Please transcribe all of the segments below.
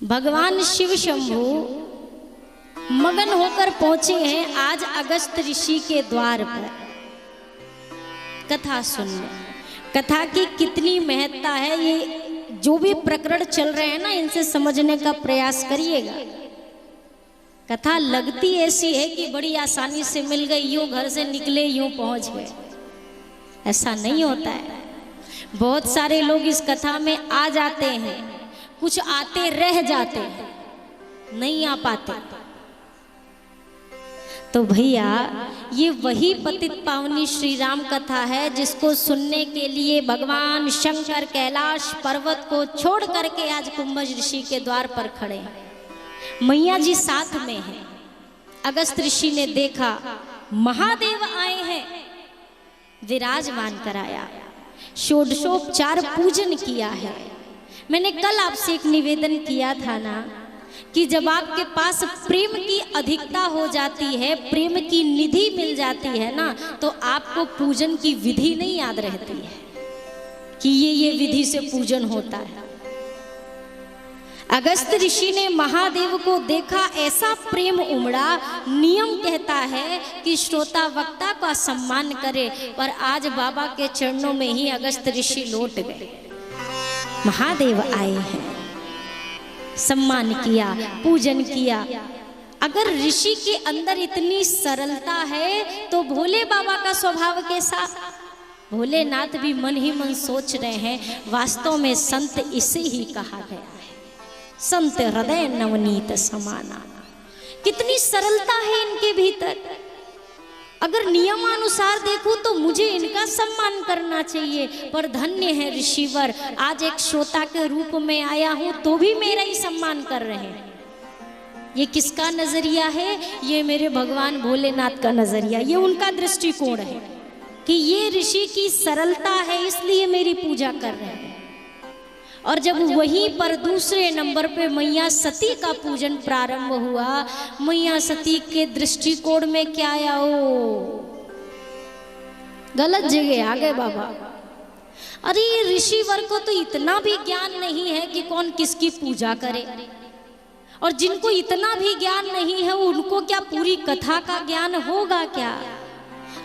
भगवान शिव शंभु मगन होकर पहुंचे हैं आज अगस्त ऋषि के द्वार पर कथा सुनने। कथा की कितनी महत्ता है, ये जो भी प्रकरण चल रहे हैं ना, इनसे समझने का प्रयास करिएगा। कथा लगती ऐसी है कि बड़ी आसानी से मिल गई, यूं घर से निकले यूं पहुंच गए, ऐसा नहीं होता है। बहुत सारे लोग इस कथा में आ जाते हैं, कुछ आते रह जाते हैं, नहीं आ पाते। तो भैया ये वही पतित पावनी श्री राम कथा है जिसको सुनने के लिए भगवान शंकर कैलाश पर्वत को छोड़ करके आज कुंभज ऋषि के द्वार पर खड़े हैं। मैया जी साथ में हैं। अगस्त ऋषि ने देखा महादेव आए हैं, विराजमान कराया, षोडशोपचार पूजन किया है। मैंने कल आपसे एक निवेदन किया था ना कि जब आपके पास प्रेम की अधिकता हो जाती है, प्रेम की निधि मिल जाती है ना, तो आपको पूजन की विधि नहीं याद रहती है कि ये विधि से पूजन होता है। अगस्त ऋषि ने महादेव को देखा, ऐसा प्रेम उमड़ा। नियम कहता है कि श्रोता वक्ता का सम्मान करे, पर आज बाबा के चरणों में ही अगस्त ऋषि लौट गए। महादेव आए हैं, सम्मान किया, पूजन किया। अगर ऋषि के अंदर इतनी सरलता है तो भोले बाबा का स्वभाव कैसा? भोलेनाथ भी मन ही मन सोच रहे हैं, वास्तव में संत इसे ही कहा गया है, संत हृदय नवनीत समाना। कितनी सरलता है इनके भीतर। अगर नियमानुसार देखूं तो मुझे इनका सम्मान करना चाहिए, पर धन्य है ऋषिवर, आज एक श्रोता के रूप में आया हूं तो भी मेरा ही सम्मान कर रहे हैं। ये किसका नजरिया है? ये मेरे भगवान भोलेनाथ का नजरिया, ये उनका दृष्टिकोण है कि ये ऋषि की सरलता है इसलिए मेरी पूजा कर रहे हैं। और जब वहीं पर दूसरे नंबर पे मैया सती का पूजन प्रारंभ हुआ, मैया सती के दृष्टिकोण में क्या आया? ओ गलत जगह आ गए बाबा। अरे ऋषिवर को तो इतना भी ज्ञान नहीं है कि कौन किसकी पूजा करे, और जिनको इतना भी ज्ञान नहीं है उनको क्या पूरी कथा का ज्ञान होगा क्या?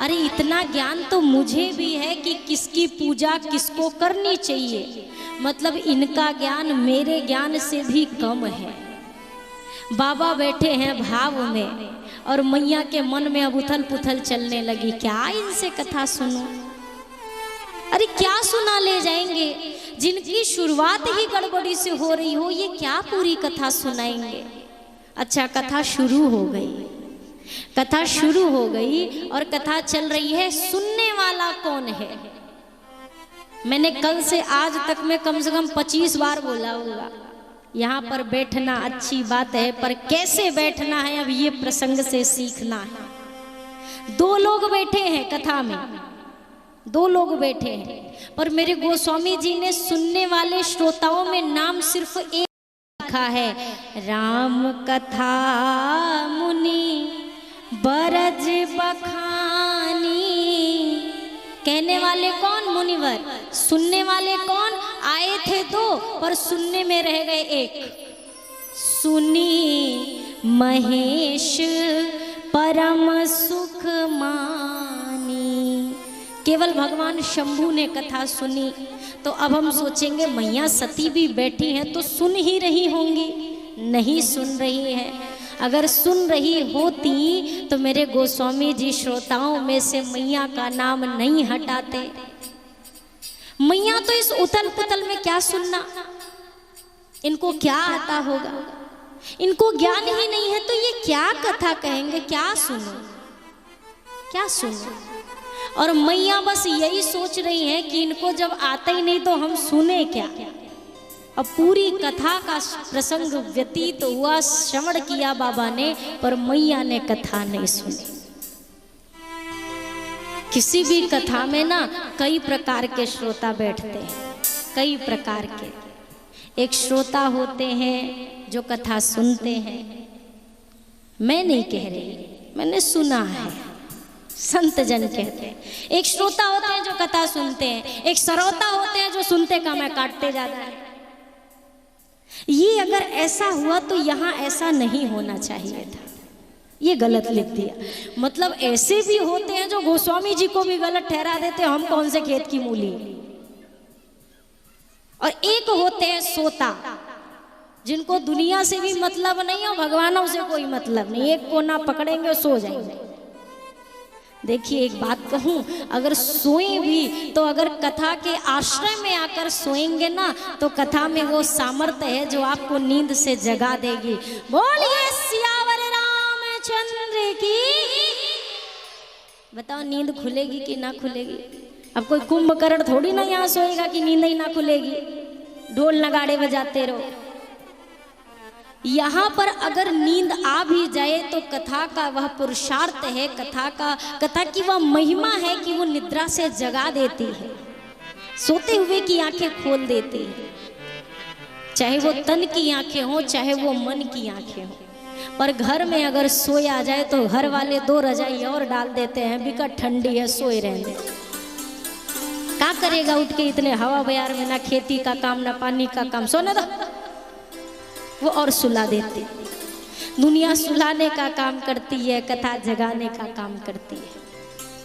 अरे इतना ज्ञान तो मुझे भी है कि किसकी पूजा किसको करनी चाहिए, मतलब इनका ज्ञान मेरे ज्ञान से भी कम है। बाबा बैठे हैं भाव में और मैया के मन में अब उथल पुथल चलने लगी, क्या इनसे कथा सुनो? अरे क्या सुना ले जाएंगे? जिनकी शुरुआत ही गड़बड़ी से हो रही हो, ये क्या पूरी कथा सुनाएंगे? अच्छा, कथा शुरू हो गई। कथा शुरू हो गई और कथा चल रही है। सुनने वाला कौन है? मैंने कल से आज तक में कम से कम 25 बार बोला होगा, यहाँ पर बैठना अच्छी बात है, पर कैसे बैठना है अब ये प्रसंग से सीखना है। 2 लोग बैठे हैं कथा में, 2 लोग बैठे हैं, पर मेरे गोस्वामी जी ने सुनने वाले श्रोताओं में नाम सिर्फ एक लिखा है, राम कथा मुनि बरज बखानी। कहने वाले कौन? मुनिवर। सुनने वाले कौन? आए थे 2 पर सुनने में रह गए 1। सुनी महेश परम सुख मानी। केवल भगवान शंभु ने कथा सुनी। तो अब हम सोचेंगे मैया सती भी बैठी हैं तो सुन ही रही होंगी, नहीं सुन रही है। अगर सुन रही होती तो मेरे गोस्वामी जी श्रोताओं में से मैया का नाम नहीं हटाते। मैया तो इस उथल पुथल में क्या सुनना, इनको क्या आता होगा? इनको ज्ञान ही नहीं है तो ये क्या कथा कहेंगे? क्या सुनो, क्या सुनो? और मैया बस यही सोच रही है कि इनको जब आता ही नहीं तो हम सुने क्या। अब पूरी कथा का प्रसंग व्यतीत हुआ, श्रवण किया बाबा ने, पर मैया ने कथा नहीं सुनी। किसी भी कथा में ना कई प्रकार के श्रोता बैठते हैं, कई प्रकार के। एक श्रोता होते हैं जो कथा सुनते हैं, मैं नहीं कह रही, मैंने सुना है, संत जन कहते हैं। एक श्रोता होते हैं जो कथा सुनते हैं, एक श्रोता होते हैं जो सुनते का मैं काटते जाता है। ये अगर ऐसा हुआ तो यहाँ ऐसा नहीं होना चाहिए था, ये गलत लिख दिया। मतलब ऐसे भी होते हैं जो गोस्वामी जी को भी गलत ठहरा देते, हम कौन से खेत की मूली। और एक होते हैं सोता, जिनको दुनिया से भी मतलब नहीं और भगवानों से कोई मतलब नहीं, एक कोना पकड़ेंगे और सो जाएंगे। देखिए एक बात कहूं, अगर सोए भी तो अगर कथा के आश्रय में आकर सोएंगे ना तो कथा में वो सामर्थ्य है जो आपको नींद से जगा देगी। बोलिए सियावर रामचंद्र की। बताओ नींद खुलेगी कि ना खुलेगी? अब कोई कुंभकर्ण थोड़ी ना यहाँ सोएगा कि नींद ही ना खुलेगी, ढोल नगाड़े बजाते रहो। यहाँ पर अगर नींद आ भी जाए तो कथा का वह पुरुषार्थ है, कथा की वह महिमा है कि वो निद्रा से जगा देती है, सोते हुए की आंखें खोल देती है। चाहे वो तन की आंखें हो चाहे वो मन की आंखें हो। पर घर में अगर सोया जाए तो घर वाले 2 रजाई और डाल देते हैं, बिकट ठंडी है सोए रहने। क्या करेगा उठ के इतने हवा बयार में, ना खेती का काम ना पानी का काम, सोने दो। वो और सुला देते। दुनिया सुलाने का काम करती है, कथा जगाने का काम करती है।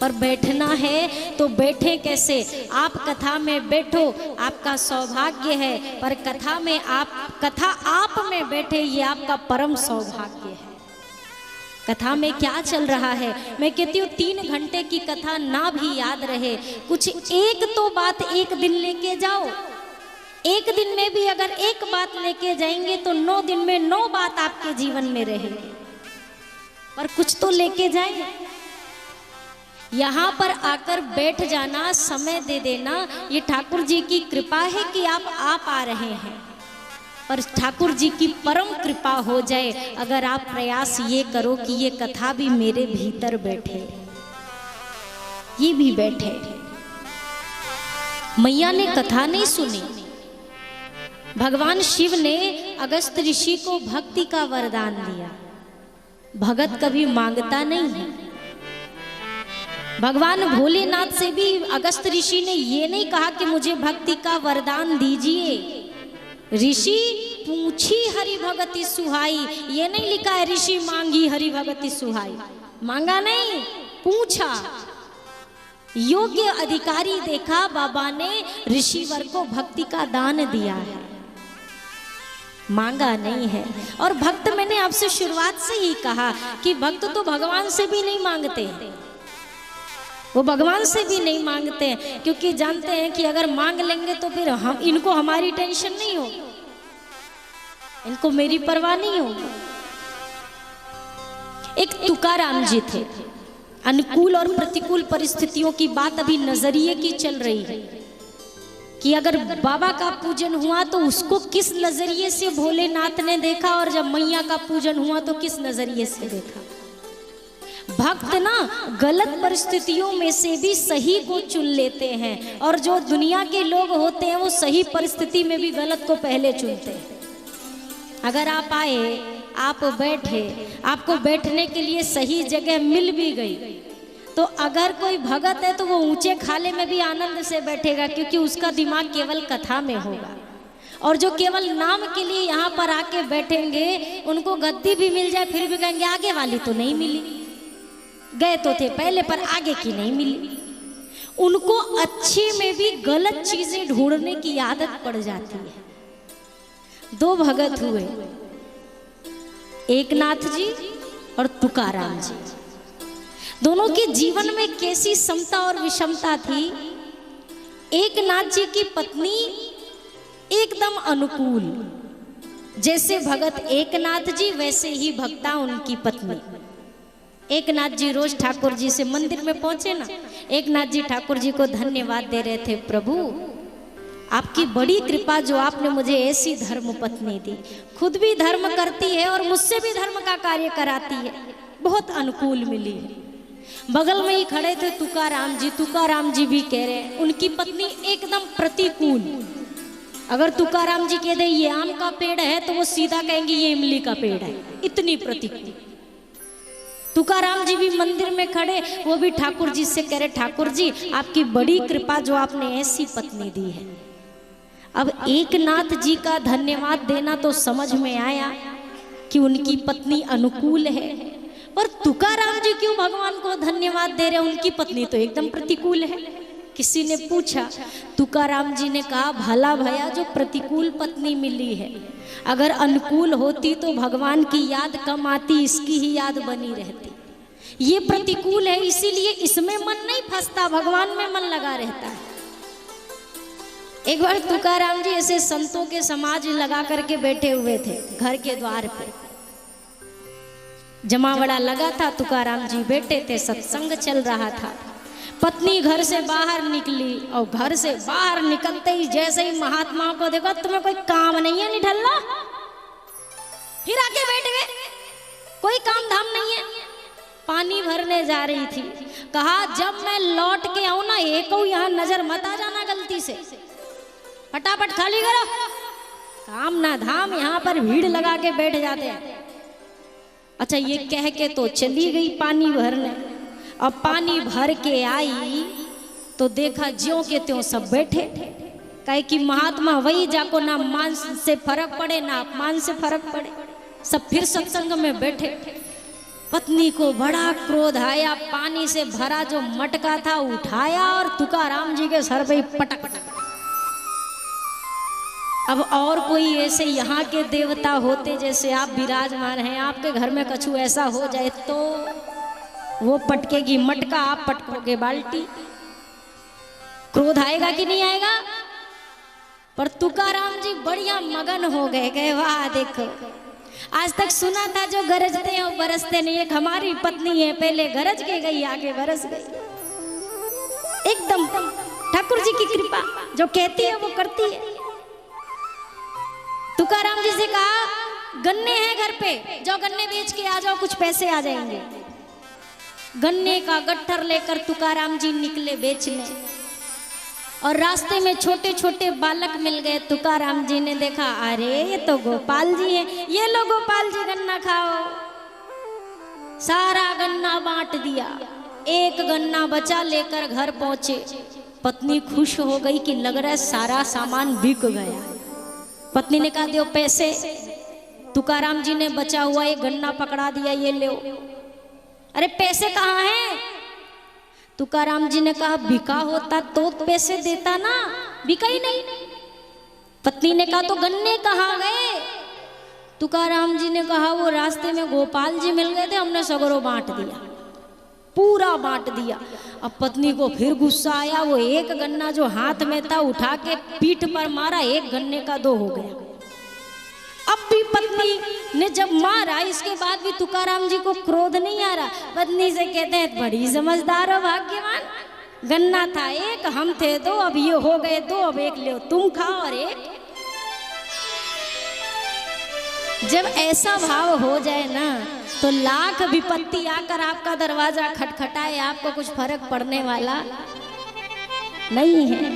पर बैठना है तो बैठे कैसे? आप कथा में बैठो, आपका सौभाग्य है। पर कथा आप में बैठे, ये आपका परम सौभाग्य है। कथा में क्या चल रहा है? मैं कहती हूँ 3 घंटे की कथा ना भी याद रहे, कुछ एक तो बात एक दिन लेके जाओ। एक दिन में भी अगर एक बात लेके जाएंगे तो 9 दिन में 9 बात आपके जीवन में रहेगी। पर कुछ तो लेके जाए। यहाँ पर आकर बैठ जाना, समय दे देना, ये ठाकुर जी की कृपा है कि आप आ रहे हैं। पर ठाकुर जी की परम कृपा हो जाए अगर आप प्रयास ये करो कि ये कथा भी मेरे भीतर बैठे, ये भी बैठे। मैया ने कथा नहीं सुनी, भगवान शिव ने अगस्त ऋषि को भक्ति का वरदान दिया। भगत कभी मांगता नहीं है। भगवान भोलेनाथ से भी अगस्त ऋषि ने ये नहीं कहा कि मुझे भक्ति का वरदान दीजिए। ऋषि पूछी हरि भगति सुहाई, ये नहीं लिखा है ऋषि मांगी हरि भगति सुहाई। मांगा नहीं, पूछा। योग्य अधिकारी देखा, बाबा ने ऋषिवर को भक्ति का दान दिया है, मांगा नहीं है। और भक्त, मैंने आपसे शुरुआत से ही कहा कि भक्त तो भगवान से भी नहीं मांगते, वो भगवान से भी नहीं मांगते हैं, क्योंकि जानते हैं कि अगर मांग लेंगे तो फिर इनको हमारी टेंशन नहीं होगी, इनको मेरी परवाह नहीं होगी। एक तुकाराम जी थे। अनुकूल और प्रतिकूल परिस्थितियों की बात अभी नजरिए की चल रही है कि अगर बाबा का पूजन हुआ तो उसको किस नजरिए से भोलेनाथ ने देखा, और जब मैया का पूजन हुआ तो किस नजरिए से देखा। भक्त ना गलत परिस्थितियों में से भी सही को चुन लेते हैं, और जो दुनिया के लोग होते हैं वो सही परिस्थिति में भी गलत को पहले चुनते हैं। अगर आप आए, आप बैठे, आपको बैठने के लिए सही जगह मिल भी गई, तो अगर कोई भगत है तो वो ऊंचे खाले में भी आनंद से बैठेगा, क्योंकि उसका दिमाग केवल कथा में होगा। और जो केवल नाम के लिए यहाँ पर आके बैठेंगे, उनको गद्दी भी मिल जाए फिर भी कहेंगे आगे वाली तो नहीं मिली, गए तो थे पहले पर आगे की नहीं मिली। उनको अच्छे में भी गलत चीजें ढूंढने की आदत पड़ जाती है। 2 भगत हुए, एकनाथ जी और तुकाराम जी। दोनों के जीवन में कैसी समता और विषमता थी। एकनाथ जी की पत्नी एकदम अनुकूल, जैसे भगत एकनाथ जी वैसे ही भक्ता उनकी पत्नी। एकनाथ जी रोज ठाकुर जी से मंदिर में पहुंचे ना, एकनाथ जी ठाकुर जी को धन्यवाद दे रहे थे, प्रभु आपकी बड़ी कृपा जो आपने मुझे ऐसी धर्म पत्नी दी, खुद भी धर्म करती है और मुझसे भी धर्म का कार्य कराती है, बहुत अनुकूल मिली है। बगल में ही खड़े थे तुकाराम जी भी कह रहे हैं उनकी पत्नी एकदम प्रतिकूल। अगर तुकाराम जी कह दे ये आम का पेड़ है तो वो सीधा कहेंगे ये इमली का पेड़ है, इतनी प्रतिकूल। तुकाराम जी भी मंदिर में खड़े, वो भी ठाकुर जी से कह रहे ठाकुर जी आपकी बड़ी कृपा जो आपने ऐसी पत्नी दी है। अब एकनाथ जी का धन्यवाद देना तो समझ में आया कि उनकी पत्नी अनुकूल है, पर तुकाराम जी क्यों भगवान को धन्यवाद दे रहे हैं? उनकी पत्नी तो एकदम प्रतिकूल है। किसी ने पूछा, तुकाराम जी ने कहा, भला भया जो प्रतिकूल पत्नी मिली है, अगर अनुकूल होती तो भगवान की याद कम आती, इसकी ही याद बनी रहती। ये प्रतिकूल है, इसीलिए इसमें मन नहीं फंसता, भगवान में मन लगा रहता है। एक बार तुकाराम जी ऐसे संतों के समाज लगा करके बैठे हुए थे, घर के द्वार पे जमावड़ा लगा था, तुकाराम जी बैठे थे, सत्संग चल रहा था। पत्नी घर से बाहर निकली और घर से बाहर निकलते ही जैसे ही महात्मा को देखा, तुम्हें कोई काम नहीं है निठल्ला, फिर आके बैठ गए, कोई काम धाम नहीं है। पानी भरने जा रही थी, कहा जब मैं लौट के आऊं ना, एक यहाँ नजर मत आ जाना गलती से, फटाफट खाली करो, काम ना धाम, यहाँ पर भीड़ लगा के बैठ जाते हैं। अच्छा, ये कह के तो चली गई पानी भरने। अब पानी भर के आई तो देखा ज्यों के त्यों सब बैठे, कहे कि महात्मा वही जाको ना मान से फर्क पड़े ना अपमान से फर्क पड़े, सब फिर सत्संग में बैठे। पत्नी को बड़ा क्रोध आया, पानी से भरा जो मटका था उठाया और तुकाराम जी के सर पे पटक। अब और कोई ऐसे यहाँ के देवता होते जैसे आप विराजमान हैं, आपके घर में कछु ऐसा हो जाए तो वो पटकेगी मटका, आप पटकोगे बाल्टी, क्रोध आएगा कि नहीं आएगा? पर तुकाराम जी बढ़िया मगन हो गए, कहे वाह देखो, आज तक सुना था जो गरजते हैं वो बरसते नहीं, एक हमारी पत्नी है, पहले गरज के गई आगे बरस गई। एकदम ठाकुर जी की कृपा, जो कहती है वो करती है। तुकाराम जी से कहा, गन्ने हैं घर पे, जाओ गन्ने बेच के आ जाओ, कुछ पैसे आ जाएंगे। गन्ने का गट्ठर लेकर तुकाराम जी निकले बेचने, और रास्ते में छोटे छोटे बालक मिल गए। तुकाराम जी ने देखा, अरे ये तो गोपाल जी हैं, ये लो गोपाल जी गन्ना खाओ। सारा गन्ना बांट दिया, एक गन्ना बचा लेकर घर पहुंचे। पत्नी खुश हो गई कि लग रहा है सारा सामान बिक गया। पत्नी ने कहा, दो पैसे। तुकाराम जी ने बचा हुआ एक गन्ना पकड़ा दिया, ये ले। अरे पैसे कहाँ हैं? तुकाराम जी ने कहा, बिका होता तो पैसे देता ना, बिका ही नहीं। पत्नी ने कहा, तो गन्ने कहाँ गए? तुकाराम जी ने कहा, वो रास्ते में गोपाल जी मिल गए थे, हमने सगरो बांट दिया, पूरा बांट दिया। अब पत्नी को फिर गुस्सा आया, वो एक गन्ना जो हाथ में था उठा के पीठ पर मारा, एक गन्ने का दो हो गया। अब भी पत्नी ने जब मारा, इसके बाद भी तुकाराम जी को क्रोध नहीं आ रहा। पत्नी से कहते हैं, बड़ी समझदार हो, भाग्यवान, गन्ना था एक, हम थे दो, अब ये हो गए दो, अब एक ले तुम खाओ और एक। जब ऐसा भाव हो जाए ना, तो लाख विपत्ति आकर आपका दरवाजा खटखटाए, आपको कुछ फर्क पड़ने वाला नहीं है।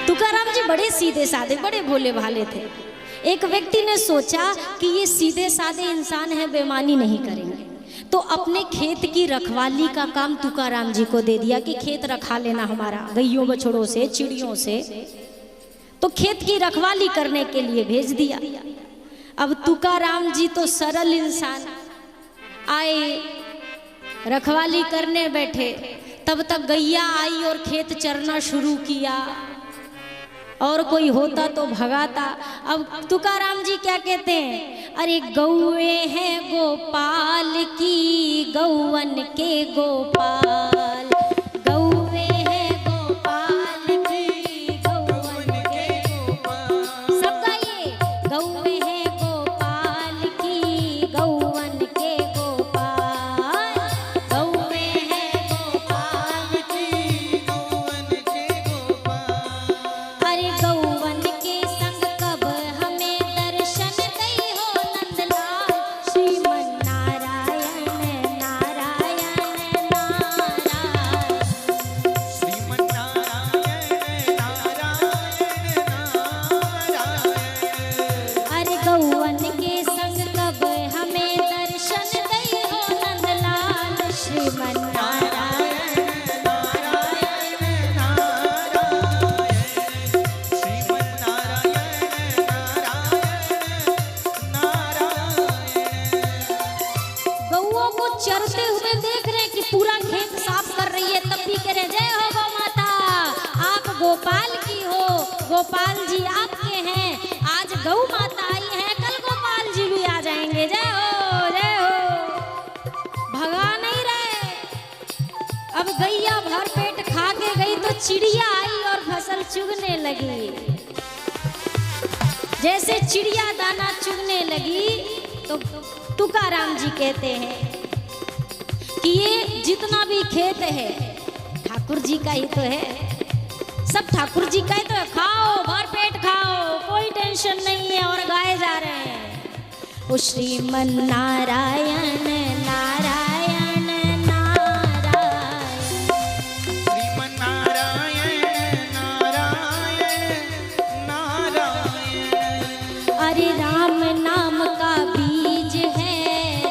तुकाराम जी बड़े सीधे साधे, बड़े भोले भाले थे। एक व्यक्ति ने सोचा कि ये सीधे साधे इंसान है, बेईमानी नहीं करेंगे, तो अपने खेत की रखवाली का काम तुकाराम जी को दे दिया कि खेत रखा लेना हमारा, गैयों बछड़ों से, चिड़ियों से। तो खेत की रखवाली करने के लिए भेज दिया। अब तुकाराम जी तो सरल इंसान, आए रखवाली करने बैठे, तब तक गैया आई और खेत चरना शुरू किया, और कोई होता तो भगाता। अब तुकाराम जी क्या कहते हैं, अरे गौए हैं गोपाल की, गौवन के गोपाल, गौए हैं गोपाल की, गौवन के गोपाल। सब गाइए, गौए हैं गोपाल की, गौवन के गोपाल, गौए हैं गोपाल की, गौवन के गोपाल। अरे गौवन के संग कब हमें दर्शन दई हो नंदलाल, श्रीमन नारायण नारायण नारायण, श्रीमन नारायण नारायण नारायण। अरे गोपाल जी आपके हैं, आज गौ माता आई है, कल गोपाल जी भी आ जाएंगे। जय हो जय हो। भगा नहीं रहे। अब गैया भर पेट खा के गई तो चिड़िया आई और फसल चुगने लगी। जैसे चिड़िया दाना चुगने लगी तो तुकाराम जी कहते हैं कि ये जितना भी खेत है ठाकुर जी का ही तो है, सब ठाकुर जी का ही तो है, खाओ भर पेट खाओ, कोई टेंशन नहीं है। और गाए जा रहे हैं ओ श्रीमन नारायण नारायण नारायण, श्रीमन नारायण नारायण नारायण। अरे राम नाम का बीज है,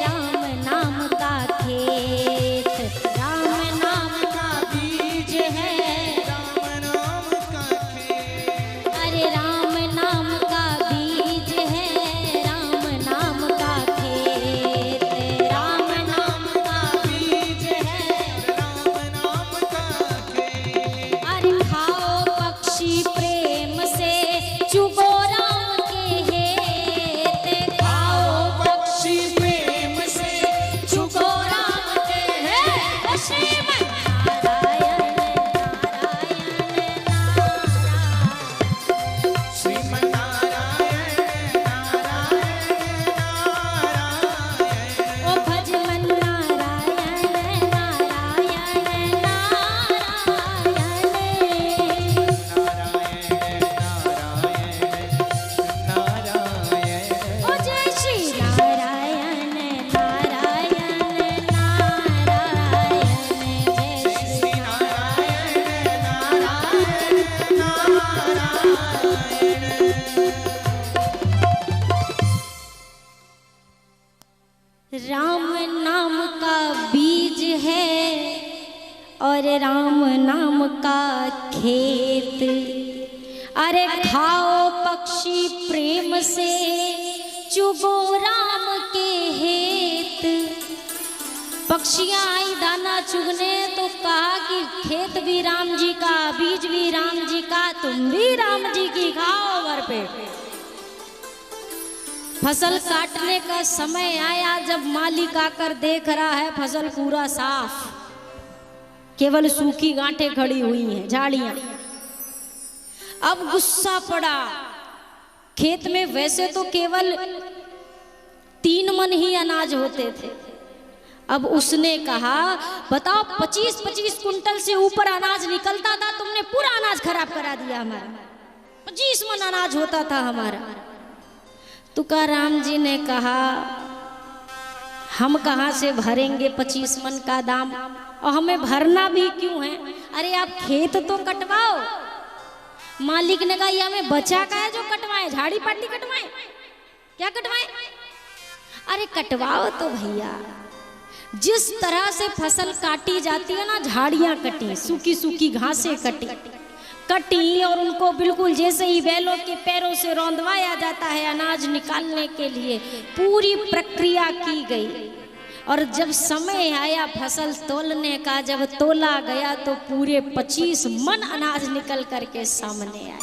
राम नाम का खेत, राम नाम का बीज है, राम नाम का खेत। अरे राम नाम का बीज है, राम नाम का खेत, राम नाम का बीज है, राम नाम का खेत। अरे खाओ पक्षी प्रेम से चुगो राम के हेत, खाओ पक्षी प्रेम से चुगो राम के हेत। श्रीमन नारायण नारायण नारायण, श्रीमन नारायण नारायण नारायण। ओ भजमन नारायण नारायण नारायण, ओ जय श्री नारायण नारायण नारायण, जय श्री राम नाम का बीज है और राम नाम का खेत, अरे खाओ पक्षी प्रेम से चुगो राम के हेत। पक्षियां आई दाना चुगने तो कहा कि खेत भी राम जी का, बीज भी राम जी का, तुम भी राम जी की खाओ भरपेट। फसल काटने का समय आया, जब मालिक आकर देख रहा है फसल पूरा साफ, केवल सूखी गांठें खड़ी हुई हैं, झाड़ियां। अब गुस्सा पड़ा। खेत में वैसे तो केवल 3 मन ही अनाज होते थे। अब उसने कहा बताओ 25-25 कुंटल से ऊपर अनाज निकलता था, तुमने पूरा अनाज खराब करा दिया हमारा। 25 मन अनाज होता था हमारा। तुकाराम जी ने कहा हम कहाँ से भरेंगे 25 मन का दाम, और हमें भरना भी क्यों है? अरे आप खेत तो कटवाओ। मालिक ने कहा ये हमें बचा का है जो कटवाए, झाड़ी पाटी कटवाए, क्या कटवाए? अरे कटवाओ तो भैया। जिस तरह से फसल काटी जाती है ना, झाड़ियां कटी, सूखी सूखी घासें कटी और उनको बिल्कुल जैसे ही बैलों के पैरों से रौंदवाया जाता है अनाज निकालने के लिए, पूरी प्रक्रिया की गई। और जब समय आया फसल तोलने का, जब तोला गया तो पूरे 25 मन अनाज निकल करके सामने आया।